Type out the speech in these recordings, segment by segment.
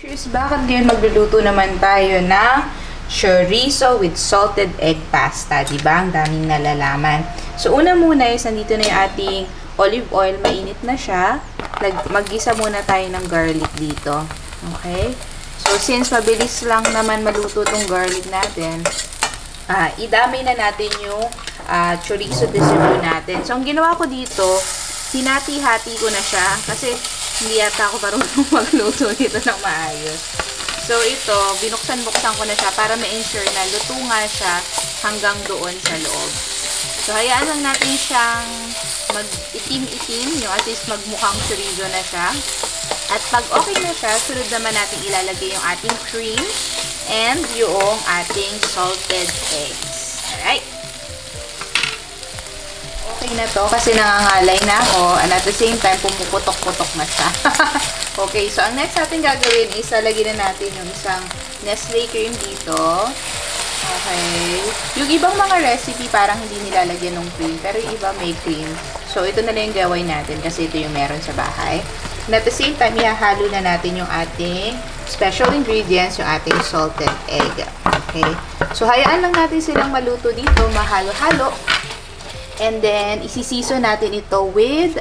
Bakit ngayon magluluto naman tayo ng chorizo with salted egg pasta, di ba? Ang daming nalalaman. So, una muna is, nandito na yung ating olive oil. Mainit na siya. Mag-gisa muna tayo ng garlic dito. Okay? So, since mabilis lang naman maluto tong garlic natin, idamay na natin yung chorizo de Cebu natin. So, ang ginawa ko dito, hinati-hati ko na siya kasi hindi yata ako marunong magluto dito ng maayos. So, ito, binuksan-buksan ko na siya para ma-ensure na luto nga siya hanggang doon sa loob. So, hayaan lang natin siyang mag-itim-itim, yung at least magmukhang chorizo na siya. At pag okay na siya, sunod naman natin ilalagay yung ating cream and yung ating salted eggs. Alright? Okay na to kasi nangangalay na ako and at the same time pumuputok-putok na siya. Okay, so ang next natin gagawin is lalagyan na natin yung isang Nestle cream dito. Okay. Yung ibang mga recipe parang hindi nilalagyan ng cream pero yung iba may cream. So ito na lang yung gawin natin kasi ito yung meron sa bahay. And at the same time, ihahalo na natin yung ating special ingredients, yung ating salted egg. Okay. So hayaan lang natin silang maluto dito, mahalo-halo. And then, isisiso natin ito with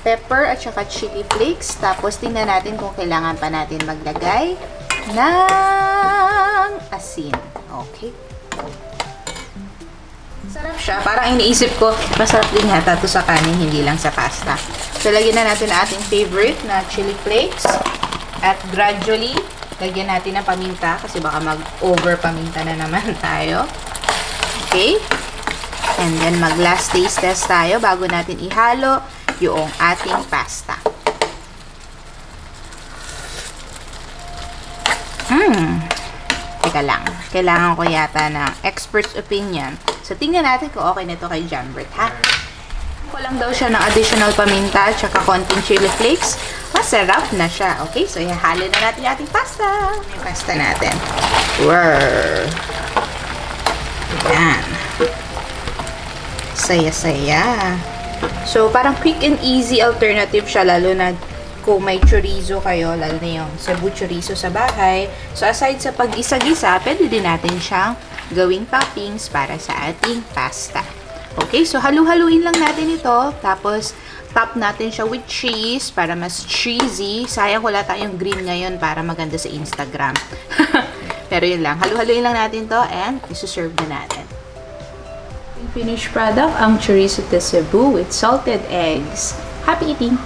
pepper at saka chili flakes. Tapos, tingnan natin kung kailangan pa natin maglagay ng asin. Okay. Sarap siya. Parang iniisip ko, masarap din yata ito sa kanin, hindi lang sa pasta. So, lagyan na natin ang ating favorite na chili flakes. At gradually, lagyan natin ng paminta kasi baka mag-over paminta na naman tayo. Okay. And then, mag-last taste test tayo bago natin ihalo yung ating pasta. Teka lang. Kailangan ko yata ng expert's opinion. So, tingnan natin kung okay na ito kay Jamueats, ha? Ko lang daw siya ng additional paminta at saka konting chili flakes. Masarap na siya. Okay? So, ihalo na natin yung ating pasta. Yung pasta natin. Wow! Ayan. Saya-saya. So, parang quick and easy alternative siya, lalo na kung may chorizo kayo, lalo na yung Cebu chorizo sa bahay. So, aside sa pag-gisa-gisa, pwede din natin siyang gawing toppings para sa ating pasta. Okay, so halu-haluin lang natin ito. Tapos, top natin siya with cheese para mas cheesy. Sayang wala tayong green ngayon para maganda sa Instagram. Pero yun lang. Halu-haluin lang natin to and isuserve na natin. Finished product, ang Chorizo de Cebu with salted eggs. Happy eating!